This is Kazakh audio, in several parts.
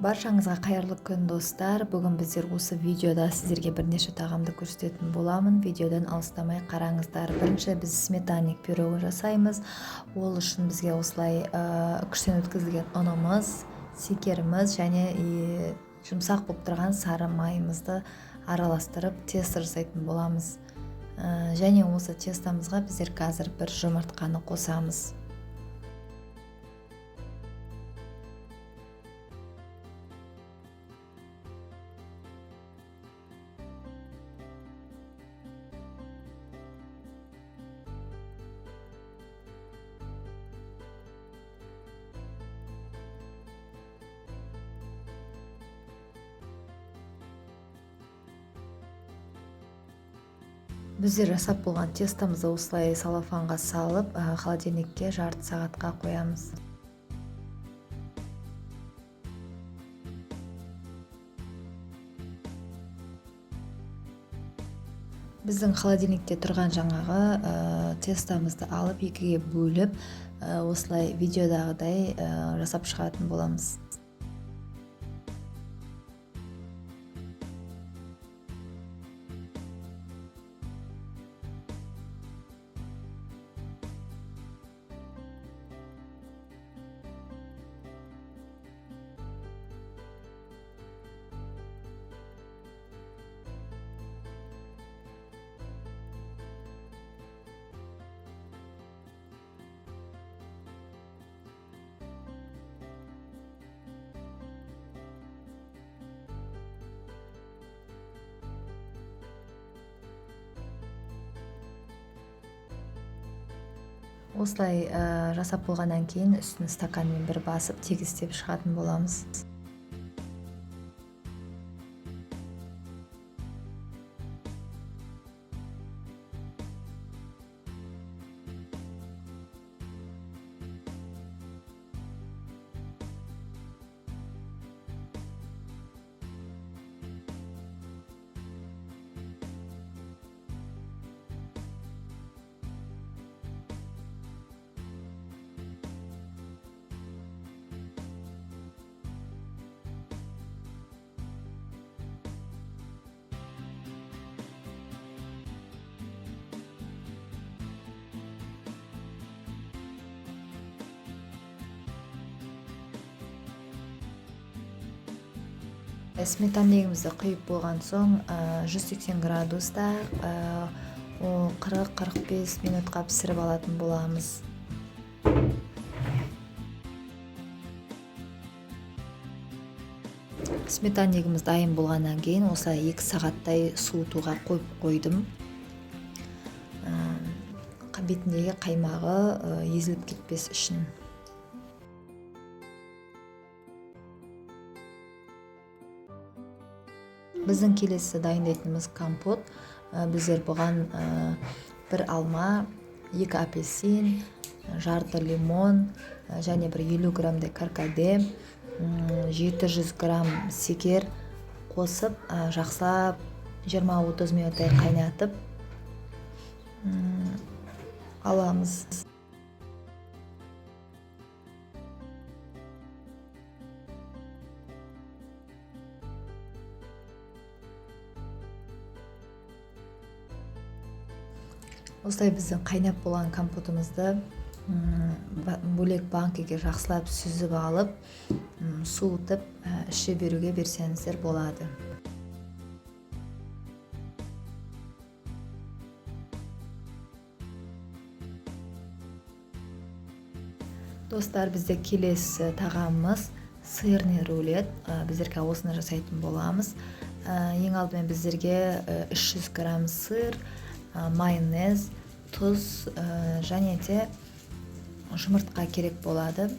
Баршаңызға қайырлы күн достар. Бүгін біздер осы видеода сіздерге бірнеше тағамды көрсететін боламын. Видеодан алыстамай қараңыздар. Бірінші біз сметанник пирогын жасаймыз. Ол үшін бізге осылай күштен өткізілген ұнымыз, секеріміз және жұмсақ болып тұрған сары майымызды араластырып тесто жасайтын боламыз. Және осы тестомызға біздер қазір бір жұмыртқаны қосамыз. Біздер жасап болған тестомызды осылай салафанға салып, холодильникке жарты сағатқа қоямыз. Біздің холодильникте тұрған жаңағы тестомызды алып екіге бөліп, осылай видеодағыдай жасап шығатын боламыз. Осылай жасап болғаннан кейін үстін стаканмен бір басып тегістеп шығатын боламыз. Сметаннигімізді құйып болған соң 180 градуста 40-45 минутқа пісіріп алатын боламыз. Сметаннигіміз дайын болғаннан кейін осылай 2 сағаттай суытуға қойып қойдым. Бетіндегі қаймағы езіліп кетпес үшін. Біздің келесі дайындайтынымыз компот. Біздер бұған бір алма, 2 апельсин, жарты лимон және бір 50 граммдай каркаде, 700 грамм секер қосып, жақсылап 20-30 минуттай қайнатып аламыз. Осылай біздің қайнап болған компотымызды бөлек банкеге жақсылап сүзіп алып, суытып, іше беруге берсеңіздер болады. Достар, бізде келесі тағамымыз сырный рулет. Біздерге осыны жасайтын боламыз. Ең алдымен біздерге 300 грамм сыр, майонез, тұз және де жұмыртқа керек болады.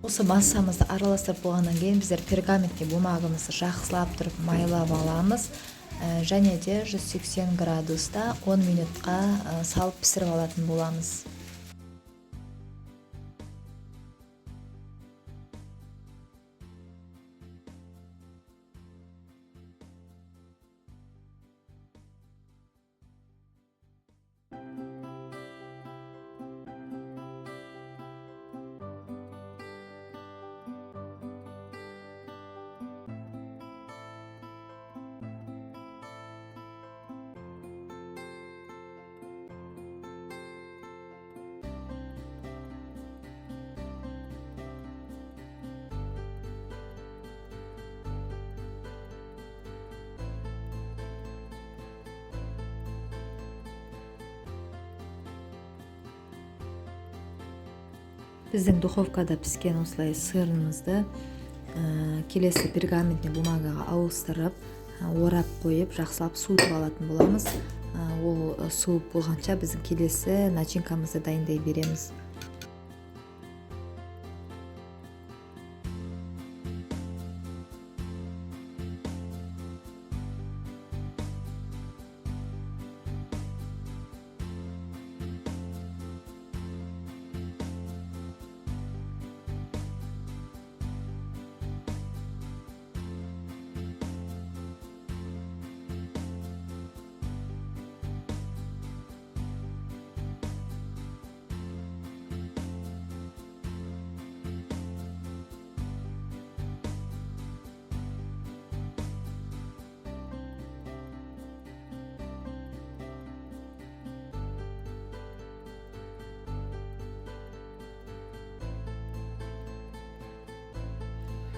Осы массамызды араластырып болғаннан кейін біздер пергаментке бумағымызды жақсылап тұрып майлап аламыз. Және де 180 градуста 10 минутқа салып пісіріп алатын боламыз. Біздің духовкада піскен осылай сырымызды келесі пергаментный бумагаға ауыстырып, орап қойып, жақсылап суытып алатын боламыз. Ол суып болғанша біздің келесі начинкамызды дайындай береміз.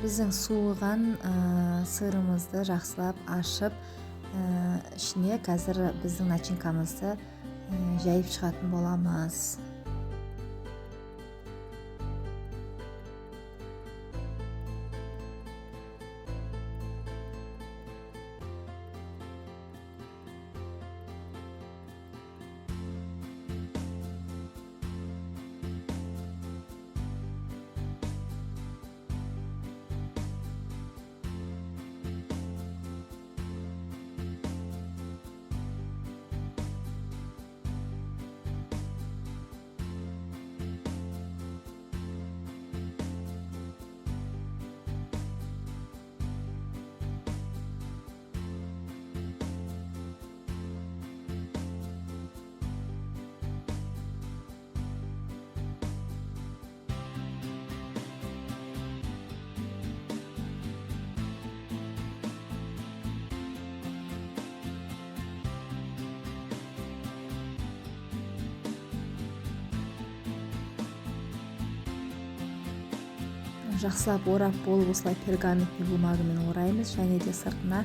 Біздің суыған сырымызды жақсылап ашып, ішіне қазір біздің начинкамызды жайып шығатын боламыз. Жақсылап орап болып осылай пергаментный бумагамен ораймыз, және де сыртына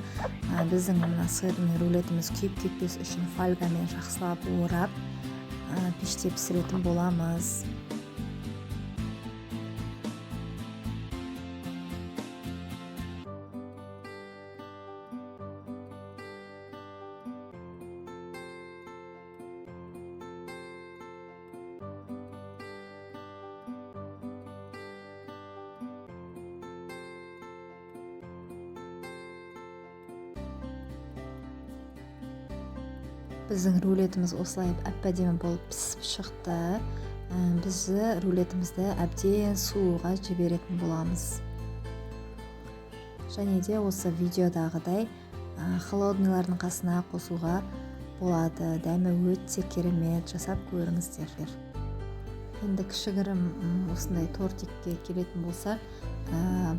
біздің мына сырный рулетіміз күйіп кетпес үшін фольгамен жақсылап орап пеште пісіретін боламыз. Біздің рулетіміз осылай әп-әдемі болып пісіп шықты. Біз рулетімізді әбден суыға жіберетін боламыз. Және де осы видеодағыдай холодныйлардың қасына қосуға болады. Дәмі өте керемет, жасап көріңіздер. Енді кішігірім осындай тортикке келетін болса,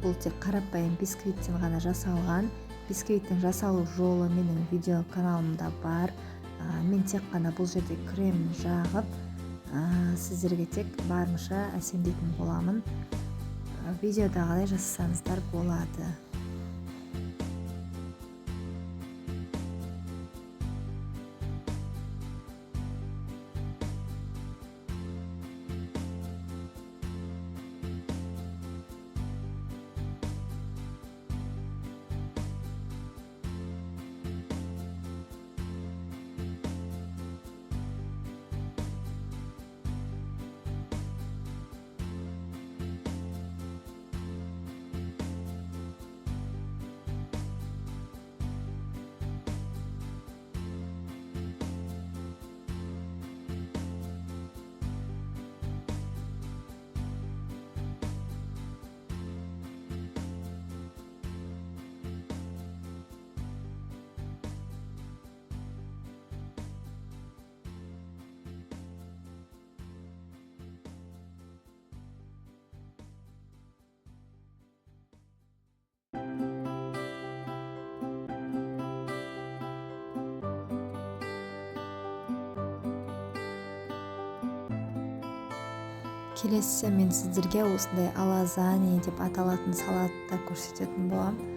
бұл тек қарапайым бисквиттен ғана жасалған. Бисквиттің жасалу жолы менің видео каналымда бар. Мен тек қана бұл жерде крем жағып, сіздерге тек барынша әсемдейтін боламын. Видеодағыдай жасасаңыздар болады. Келесі мен сіздерге осындай алазани деп аталатын салатты көрсететін боламын.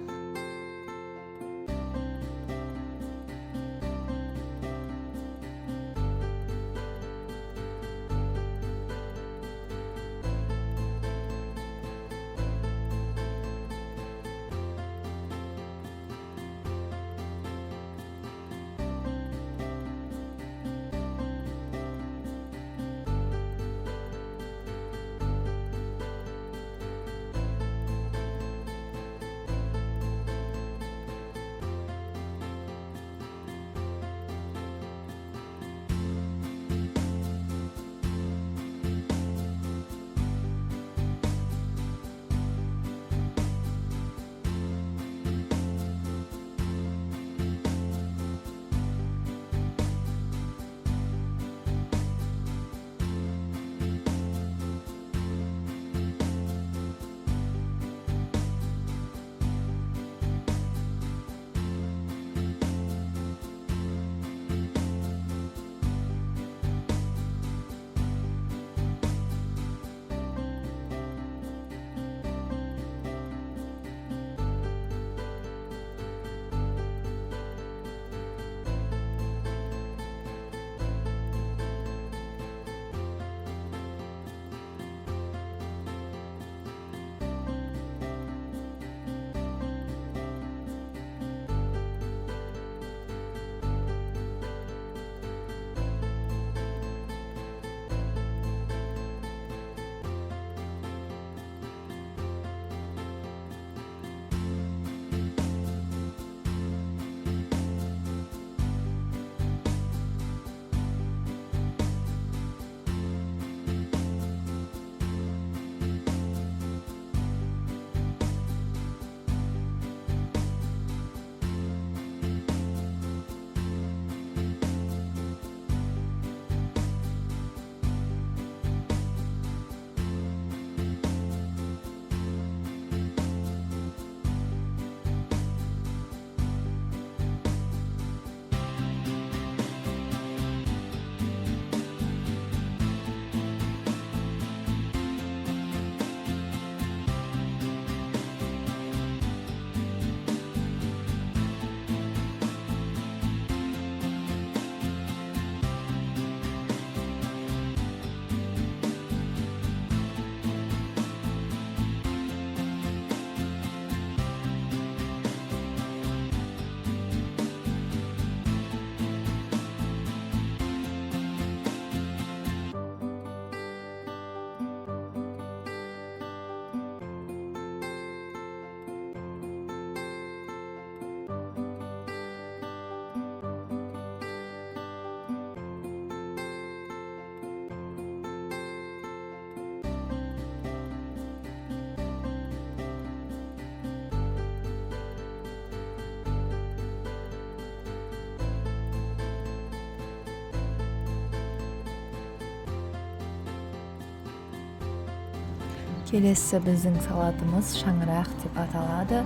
Келесі біздің салатымыз шаңырақ деп аталады.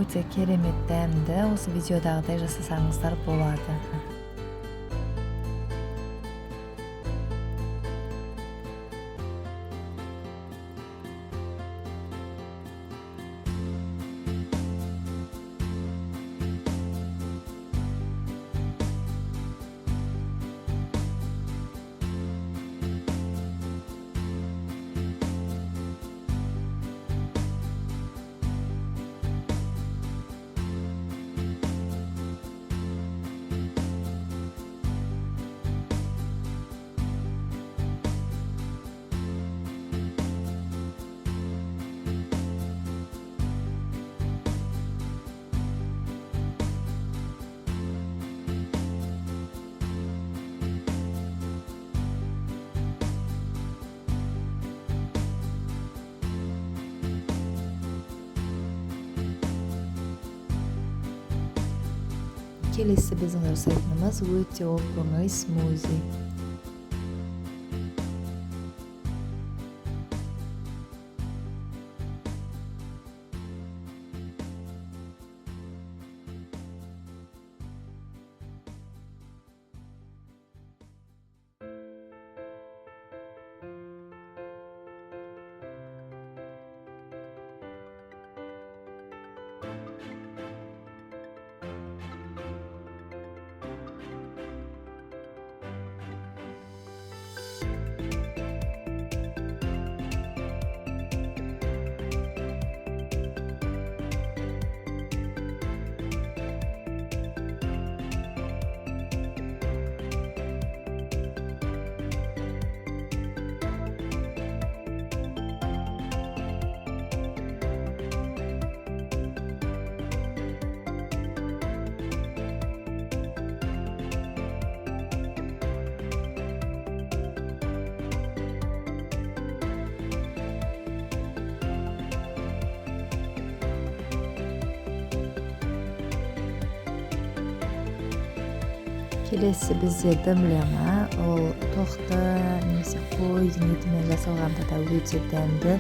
Өте керемет дәмді. Осы видеодағыдай жасасаңыздар болады. Келесі біздің жасайтынымыз өте оп-оңай смузи. Келесі бізде дымлама, ол тоқты немесе қойдың етімен жасалғанда да өте дәмді.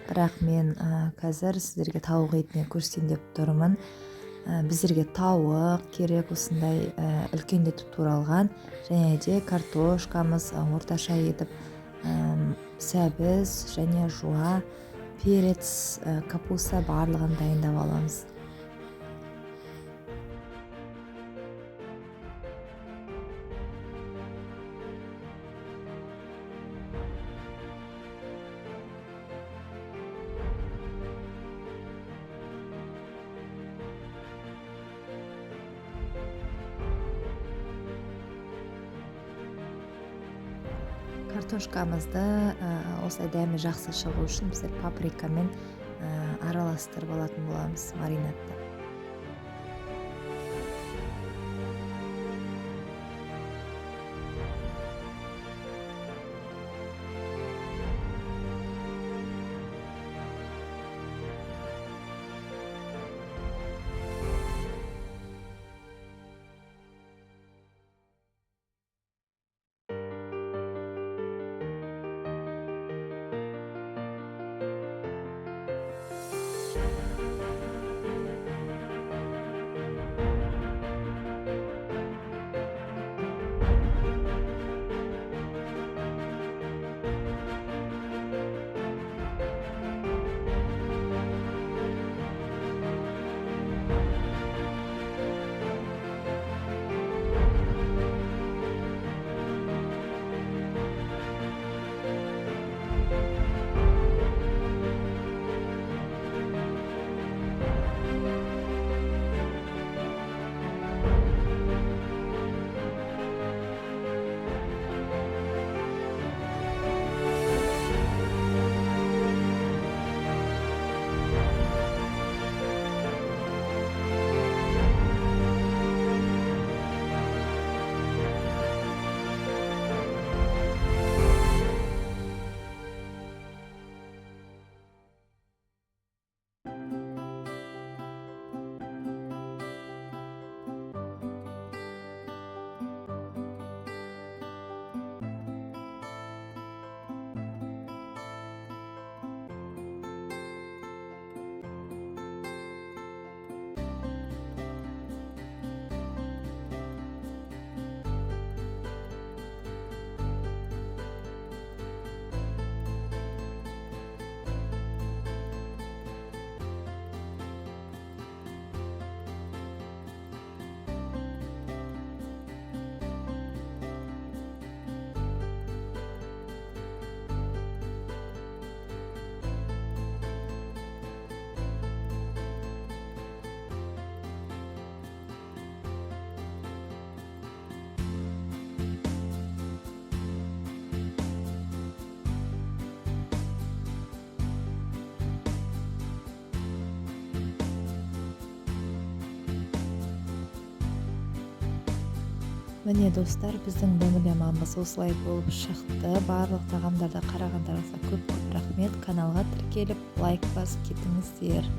Бірақ мен қазір сіздерге тауық етіне көрсетейін деп тұрмын. Біздерге тауық керек, осындай үлкендетіп туралған, және де картошкамыз орташа етіп, сәбіз және жуа, перец, капуста барлығын дайындап аламыз. Картошкамызды осылай дәмі жақсы шығу үшін біздер паприкамен араластырып алатын боламыз маринадты. міне достар, біздің домалемамыз осылай болып шықты. Барлық тағамдарды қарағандарыңызға көп рахмет. Каналға тіркеліп лайк басып кетіңіздер.